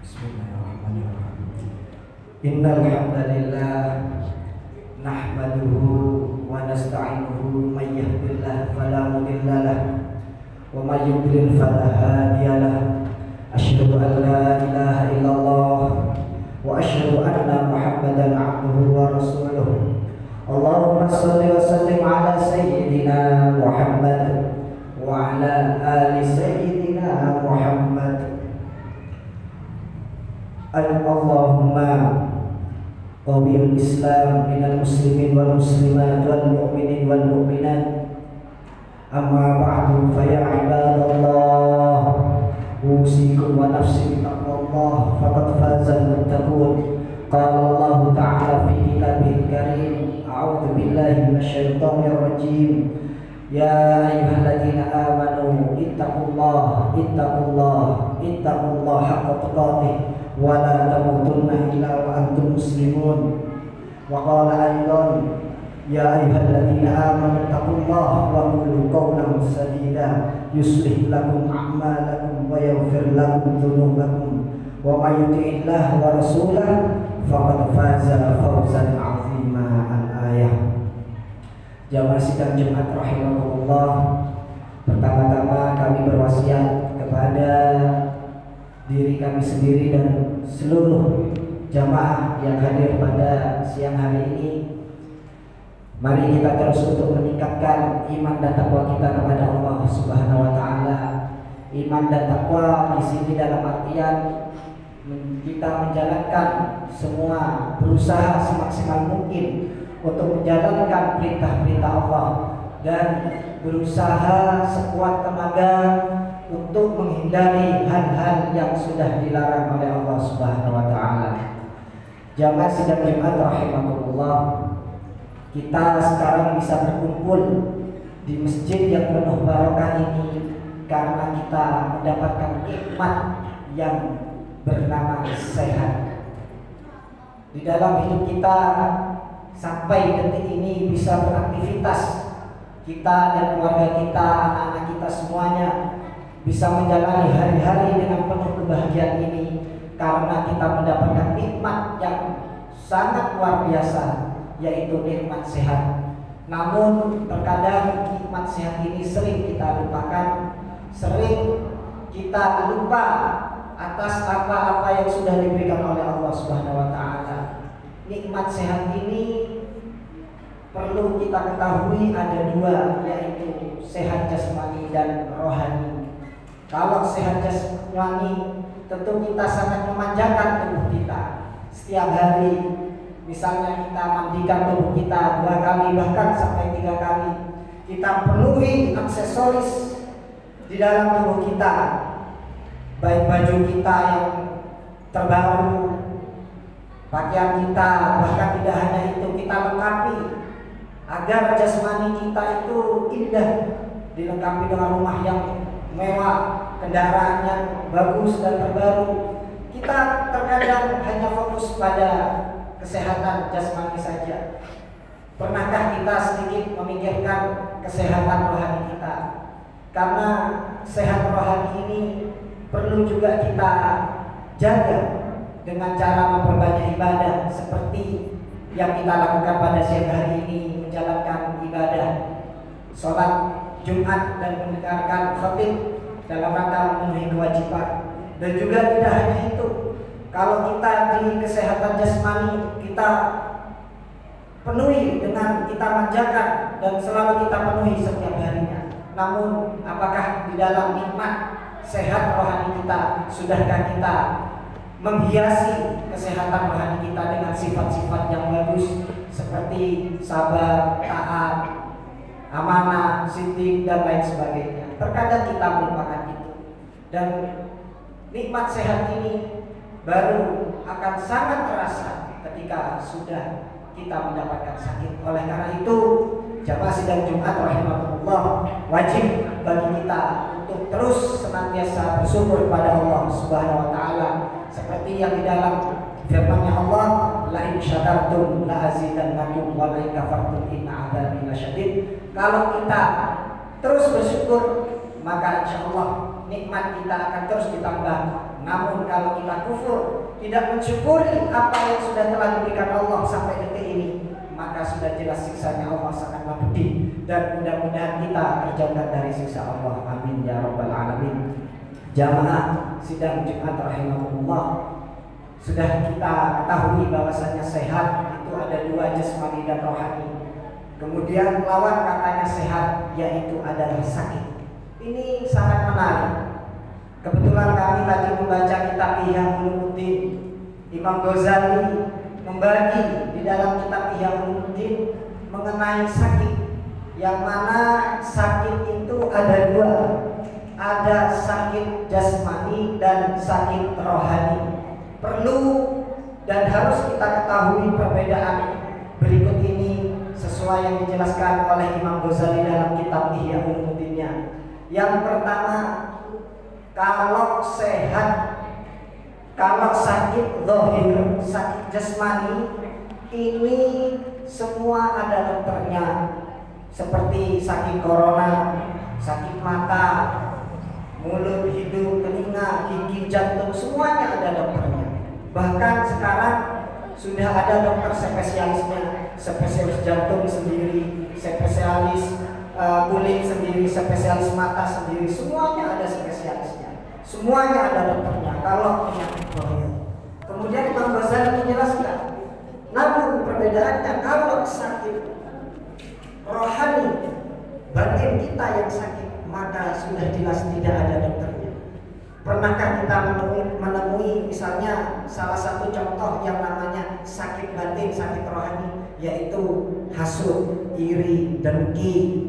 Bismillahirrahmanirrahim. Innal hamdalillah nahmaduhu wa nasta'inuhu may yahdihillahu fala mudilla lahu wa may yudlil fala hadiya lahu. Asyhadu an la ilaha illallah wa asyhadu anna Muhammadan abduhu wa rasuluh. Allahumma shalli wa sallim ala sayyidina Muhammad wa ala ali sayyidina Muhammad. Allahumma qawwil Islam minal muslimin wal muslimat wal mu'minin wal mu'minat. Amma ba'du fa ya ibadallah, usikum wa nafsi bitaqwallah faqad fazal muttaqun. Qala Allah ta'ala fi kitabihil karim, a'udzu billahi minasyaitonir rajim. Ya ayyuhalladzina amanu ittaqullaha haqqa tuqatih wa la tamutunna illa wa antum muslimun. Wa qala aidan ya ayyuhalladzina amanu taqullaha wa qulu qawlan sadida yuslih lakum a'malakum wa yaghfir lakum dzunubakum wa may yuti'illah wa rasulahu faqad faza fawzan 'azima. Al-ayah. Jamaah sidang Jumat rahimahullah, pertama-tama kami berwasiat kepada diri kami sendiri dan seluruh jamaah yang hadir pada siang hari ini. Mari kita terus untuk meningkatkan iman dan takwa kita kepada Allah Subhanahu wa taala. Iman dan takwa di sini dalam artian kita menjalankan semua, berusaha semaksimal mungkin untuk menjalankan perintah-perintah Allah dan berusaha sekuat tenaga untuk menghindari hal-hal yang sudah dilarang oleh Allah Subhanahu wa taala. Jamaah sidang Jumat rahimahullah, kita sekarang bisa berkumpul di masjid yang penuh barokah ini karena kita mendapatkan nikmat yang bernama sehat. Di dalam hidup kita sampai detik ini bisa beraktivitas, kita dan keluarga kita, anak-anak kita semuanya bisa menjalani hari-hari dengan penuh kebahagiaan ini karena kita mendapatkan nikmat yang sangat luar biasa, yaitu nikmat sehat. Namun terkadang nikmat sehat ini sering kita lupakan, sering kita lupa atas apa-apa yang sudah diberikan oleh Allah Subhanahu wa taala. Nikmat sehat ini perlu kita ketahui ada dua, yaitu sehat jasmani dan rohani. Kalau sehat jasmani, tentu kita sangat memanjakan tubuh kita setiap hari. Misalnya kita mandikan tubuh kita 2 kali bahkan sampai 3 kali. Kita penuhi aksesoris di dalam tubuh kita, baik baju kita yang terbaru, pakaian kita, bahkan tidak hanya itu, kita lengkapi agar jasmani kita itu indah, dilengkapi dengan rumah yang mewah, kendaraan yang bagus dan terbaru. Kita terkadang hanya fokus pada kesehatan jasmani saja. Pernahkah kita sedikit memikirkan kesehatan rohani kita? Karena sehat rohani ini perlu juga kita jaga dengan cara memperbanyak ibadah seperti yang kita lakukan pada siang hari ini, menjalankan ibadah sholat Jumat dan mendengarkan khatib dalam rangka memenuhi kewajiban. Dan juga tidak hanya itu, kalau kita di kesehatan jasmani kita penuhi dengan kita manjakan dan selalu kita penuhi setiap harinya. Namun apakah di dalam nikmat sehat rohani kita, sudahkah kita menghiasi kesehatan rohani kita dengan sifat-sifat yang bagus seperti sabar, taat, amanah, siddiq dan lain sebagainya? Terkadang kita melupakan itu, dan nikmat sehat ini baru akan sangat terasa ketika sudah kita mendapatkan sakit. Oleh karena itu, jamaah sidang Jumat rahimahullah, wajib bagi kita untuk terus senantiasa bersyukur kepada Allah Subhanahu wa taala seperti yang di dalam firman-Nya Allah, la in syakartum la azidannakum wa la in kafartum inna adzabi lasyadid. Kalau kita terus bersyukur, maka insya Allah nikmat kita akan terus ditambah. Namun kalau kita kufur, tidak mensyukuri apa yang sudah telah diberikan Allah sampai detik ini, maka sudah jelas siksanya Allah sangatlah pedih. Dan mudah-mudahan kita terjauhkan dari siksa Allah. Amin ya rabbal alamin. Jamaah sidang Jumat rahimahullah, sudah kita ketahui bahwasanya sehat itu ada dua, jasmani dan rohani. Kemudian lawan katanya sehat yaitu adalah sakit. Ini sangat menarik. Kebetulan kami tadi membaca kitab Ihya Ulumuddin. Imam Ghazali membagi di dalam kitab Ihya Ulumuddin mengenai sakit, yang mana sakit itu ada dua, ada sakit jasmani dan sakit rohani. Perlu dan harus kita ketahui perbedaan berikut ini sesuai yang dijelaskan oleh Imam Ghazali dalam kitab Ihya Ulumuddinnya. Yang pertama, kalau sehat, kalau sakit zahir, sakit jasmani, ini semua ada dokternya. Seperti sakit corona, sakit mata, mulut, hidung, telinga, gigi, jantung, semuanya ada dokternya. Bahkan sekarang sudah ada dokter spesialisnya, spesialis jantung sendiri, spesialis kulit sendiri, spesialis mata sendiri, semuanya ada spesialisnya, semuanya ada dokternya kalau penyakit zahir. Kemudian Imam Ghazali menjelaskan, namun perbedaannya kalau sakit rohani, batin kita yang sakit, maka sudah jelas tidak ada dokternya. Pernahkah kita menemui misalnya salah satu contoh yang namanya sakit batin, sakit rohani, yaitu hasud, iri, dengki,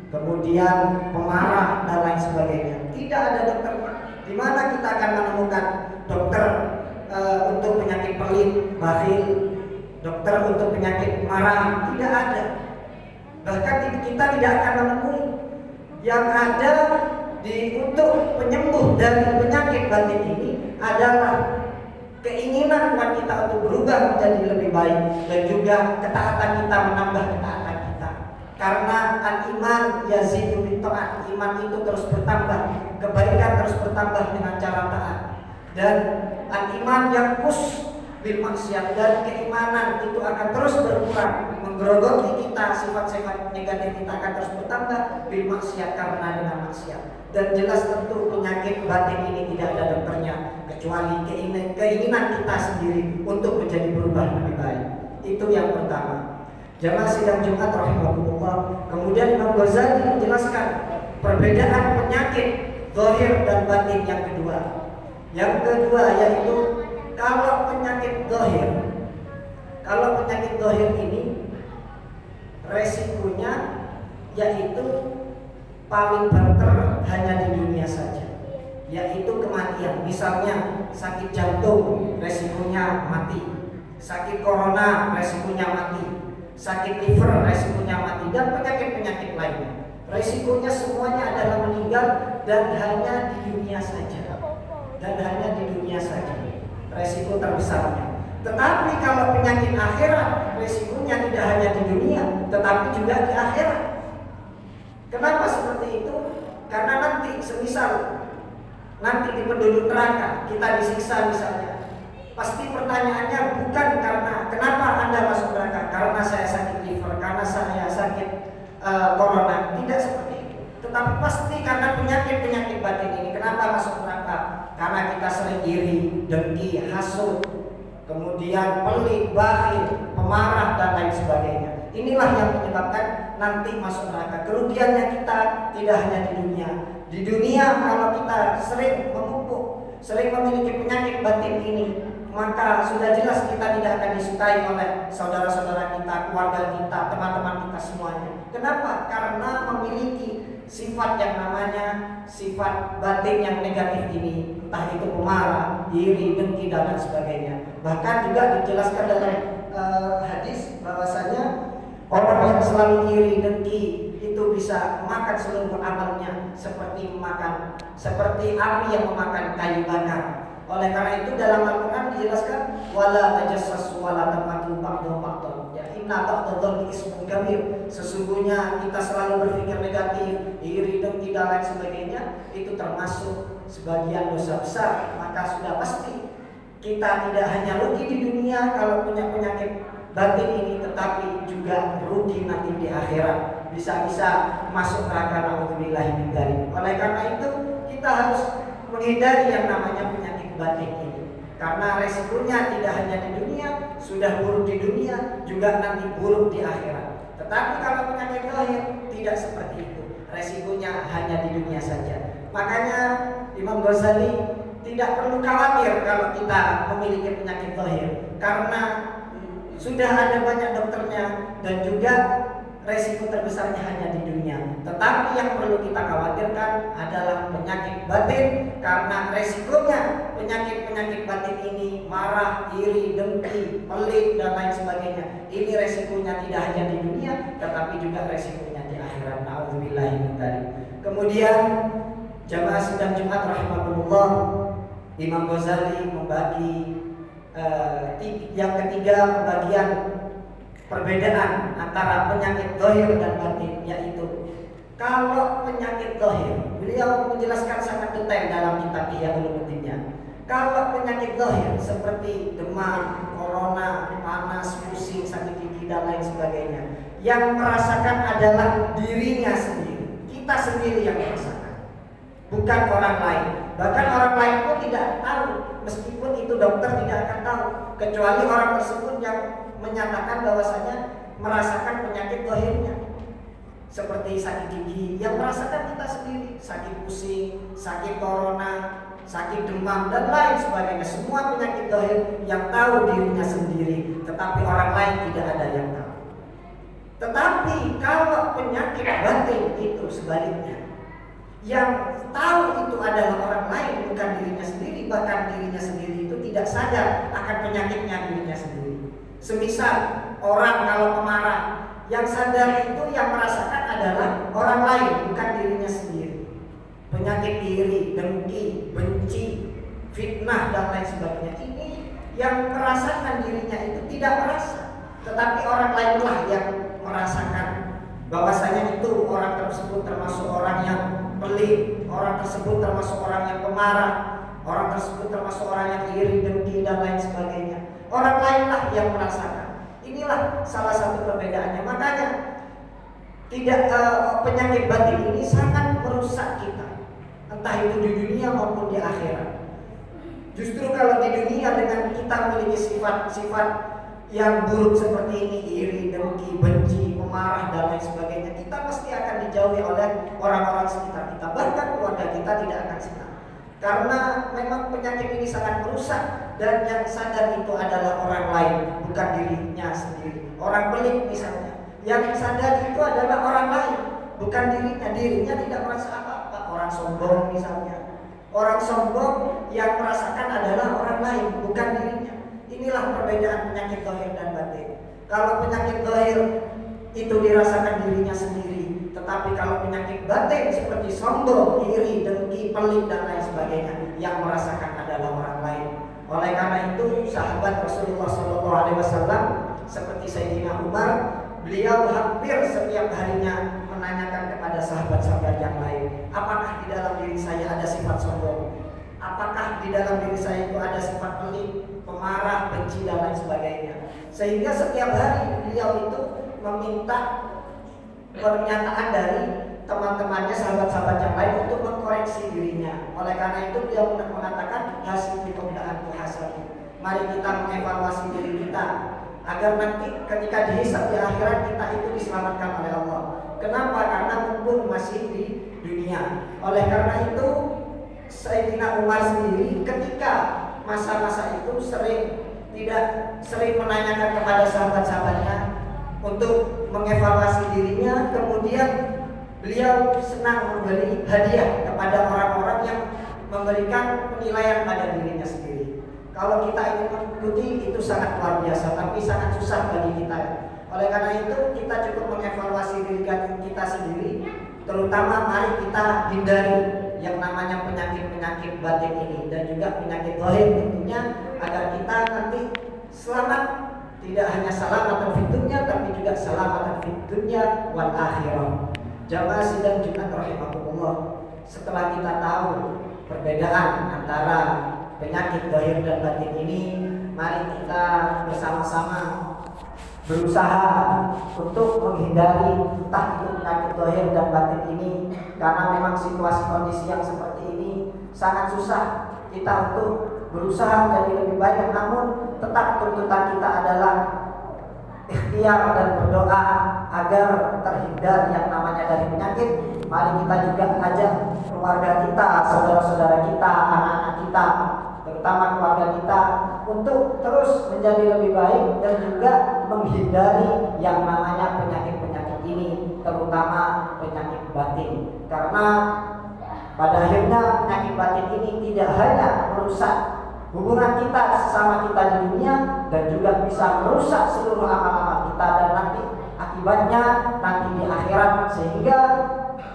kemudian pemarah dan lain sebagainya? Tidak ada dokter. Di mana kita akan menemukan dokter untuk penyakit pelit, bakhil, dokter untuk penyakit marah? Tidak ada. Bahkan kita tidak akan menemui. Yang ada untuk penyembuh dari penyakit batin ini adalah keinginan kita untuk berubah menjadi lebih baik, dan juga ketaatan kita, menambah ketaatan kita. Karena al-iman yazidu bitta'at, iman itu terus bertambah, kebaikan terus bertambah dengan cara taat. Dan al-iman yanqus bil maksiat, dan keimanan itu akan terus berkurang, menggerogoti kita, sifat-sifat negatif kita akan terus bertambah bil maksiat, karena dengan maksiat. Dan jelas tentu penyakit batin ini tidak ada dokternya kecuali keinginan kita sendiri untuk menjadi berubah lebih baik. Itu yang pertama. Jamaah sidang Jumat rahimahullah. Kemudian Imam Ghazali menjelaskan perbedaan penyakit zahir dan batin yang kedua. Yang kedua yaitu kalau penyakit zahir ini resikonya yaitu paling banter hanya di dunia saja, yaitu kematian. Misalnya sakit jantung, resikonya mati. Sakit corona, resikonya mati. Sakit liver, resikonya mati. Dan penyakit-penyakit lainnya, resikonya semuanya adalah meninggal, dan hanya di dunia saja. Resiko terbesarnya. Tetapi kalau penyakit akhirat, resikonya tidak hanya di dunia, tetapi juga di akhirat. Kenapa seperti itu? Karena nanti semisal nanti di penduduk neraka kita disiksa misalnya, pasti pertanyaannya bukan karena kenapa Anda masuk neraka, karena saya sakit liver, karena saya sakit corona, tidak seperti itu. Tetapi pasti karena penyakit-penyakit batin ini. Kenapa masuk neraka? Karena kita sering iri, dengki, hasud, kemudian pelit, bakhil, pemarah dan lain sebagainya. Inilah yang menyebabkan nanti masuk neraka. Kerugiannya kita tidak hanya di dunia. Di dunia kalau kita sering memupuk, sering memiliki penyakit batin ini, maka sudah jelas kita tidak akan disukai oleh saudara-saudara kita, keluarga kita, teman-teman kita semuanya. Kenapa? Karena memiliki sifat yang namanya sifat batin yang negatif ini, entah itu pemarah, iri, dengki dan lain sebagainya. Bahkan juga dijelaskan dalam hadis bahwasanya orang yang selalu iri, dengki itu bisa makan seluruh amalnya seperti api yang memakan kayu bakar. Oleh karena itu dalam Al-Quran dijelaskan wala tajassasu wala tamatu ba'du ba'dan. Ya, inna ba'dadh-dhanni ismun kabir, sesungguhnya kita selalu berpikir negatif, iri, dengki dan lain sebagainya, itu termasuk sebagian dosa besar. Maka sudah pasti kita tidak hanya rugi di dunia kalau punya penyakit batin ini, tetapi juga rugi nanti di akhirat, bisa-bisa masuk neraka, naudzubillahi min dzalik. Oleh karena itu kita harus menghindari yang namanya penyakit batin ini, karena resikonya tidak hanya di dunia, sudah buruk di dunia, juga nanti buruk di akhirat. Tetapi kalau penyakit zahir tidak seperti itu, resikonya hanya di dunia saja. Makanya Imam Ghazali tidak perlu khawatir kalau kita memiliki penyakit zahir, karena sudah ada banyak dokternya dan juga resiko terbesarnya hanya di dunia. Tetapi yang perlu kita khawatirkan adalah penyakit batin, karena resikonya penyakit-penyakit batin ini marah, iri, dengki, pelit dan lain sebagainya. Ini resikonya tidak hanya di dunia, tetapi juga resikonya di akhirat. Nauzubillahi min dzalik. Kemudian jamaah sidang Jumat rahimahullah, Imam Ghazali membagi yang ketiga, pembagian perbedaan antara penyakit zahir dan batin, yaitu kalau penyakit zahir, beliau menjelaskan sangat detail dalam kitab Ihya Ulumuddin. Kalau penyakit zahir seperti demam, corona, panas, pusing, sakit gigi dan lain sebagainya, yang merasakan adalah dirinya sendiri, kita sendiri yang merasakan, bukan orang lain. Bahkan orang lain pun tidak tahu, meskipun itu dokter tidak akan tahu, kecuali orang tersebut yang menyatakan bahwasanya merasakan penyakit zahirnya. Seperti sakit gigi, yang merasakan kita sendiri, sakit pusing, sakit corona, sakit demam dan lain sebagainya. Semua penyakit zahir yang tahu dirinya sendiri, tetapi orang lain tidak ada yang tahu. Tetapi kalau penyakit batin itu sebaliknya, yang tahu itu adalah orang lain, bukan dirinya sendiri. Bahkan dirinya sendiri itu tidak sadar akan penyakitnya dirinya sendiri. Semisal orang kalau pemarah, yang sadar itu yang merasakan adalah orang lain, bukan dirinya sendiri. Penyakit iri, dengki, benci, fitnah dan lain sebagainya, ini yang merasakan dirinya itu tidak merasa, tetapi orang lainlah yang merasakan bahwasanya itu orang tersebut termasuk orang yang pelit, orang tersebut termasuk orang yang pemarah, orang tersebut termasuk orang yang iri, dengki dan lain sebagainya. Orang lainlah yang merasakan. Inilah salah satu perbedaannya. Makanya penyakit batin ini sangat merusak kita, entah itu di dunia maupun di akhirat. Justru kalau di dunia dengan kita memiliki sifat-sifat yang buruk seperti ini, iri, dengki, benci, pemarah dan lain sebagainya, kita pasti akan dijauhi oleh orang-orang sekitar kita, bahkan keluarga kita tidak akan senang. Karena memang penyakit ini sangat merusak, dan yang sadar itu adalah orang lain, bukan dirinya sendiri. Orang pelit misalnya, yang sadar itu adalah orang lain, bukan dirinya. Dirinya tidak merasa apa-apa. Orang sombong misalnya, orang sombong yang merasakan adalah orang lain, bukan dirinya. Inilah perbedaan penyakit zahir dan batin. Kalau penyakit zahir itu dirasakan dirinya sendiri, tetapi kalau penyakit batin seperti sombong, iri, dengki, pelit dan lain sebagainya, yang merasakan adalah orang lain. Oleh karena itu sahabat Rasulullah SAW seperti Sayyidina Umar, beliau hampir setiap harinya menanyakan kepada sahabat-sahabat yang lain, apakah di dalam diri saya ada sifat sombong? Apakah di dalam diri saya itu ada sifat pelit, pemarah, benci dan lain sebagainya? Sehingga setiap hari beliau itu meminta pernyataan dari teman-temannya, sahabat-sahabat yang lain untuk mengkoreksi dirinya. Oleh karena itu beliau mengatakan hasil pembedahan hasil. Mari kita mengevaluasi diri kita agar nanti ketika dihisab di akhirat kita itu diselamatkan oleh Allah. Kenapa? Karena mumpung masih di dunia. Oleh karena itu Sayyidina Umar sendiri ketika masa-masa itu sering menanyakan kepada sahabat-sahabatnya untuk mengevaluasi dirinya. Kemudian beliau senang memberi hadiah kepada orang-orang yang memberikan penilaian pada dirinya sendiri. Kalau kita ingin mengikuti itu sangat luar biasa, tapi sangat susah bagi kita. Oleh karena itu kita cukup mengevaluasi diri kita sendiri. Terutama mari kita hindari yang namanya penyakit-penyakit batin ini dan juga penyakit zahir tentunya, agar kita nanti selamat tidak hanya salamatan fid dunya tapi juga salamatan fid dunya wal akhirah. Jamaah sidang Jumat rahimakumullah, setelah kita tahu perbedaan antara penyakit zahir dan batin ini, mari kita bersama-sama berusaha untuk menghindari entah itu penyakit zahir dan batin ini, karena memang situasi kondisi yang seperti ini sangat susah kita untuk berusaha menjadi lebih baik. Namun tetap tuntutan kita adalah ikhtiar dan berdoa agar terhindar yang namanya dari penyakit. Mari kita juga ajak keluarga kita, saudara-saudara kita, anak-anak kita, terutama keluarga kita, untuk terus menjadi lebih baik dan juga menghindari yang namanya penyakit-penyakit ini, terutama penyakit batin. Karena pada akhirnya penyakit batin ini tidak hanya merusak hubungan kita sesama kita di dunia, dan juga bisa merusak seluruh amal-amal kita, dan nanti akibatnya nanti di akhirat, sehingga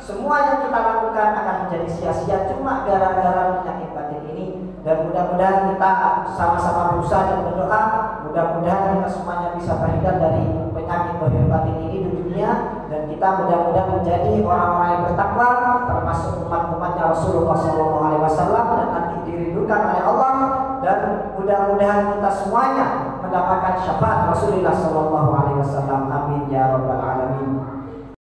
semua yang kita lakukan akan menjadi sia-sia cuma gara-gara penyakit batin ini. Dan mudah-mudahan kita sama-sama berusaha dan berdoa, mudah-mudahan kita semuanya bisa terhindar dari penyakit zahir batin ini di dunia, dan kita mudah-mudahan menjadi orang-orang yang bertakwa, termasuk umat-umatnya Rasulullah SAW, dan nanti dirindukan oleh Allah. Dan mudah-mudahan kita semuanya mendapatkan syafaat Rasulullah SAW. Amin ya rabbal alamin.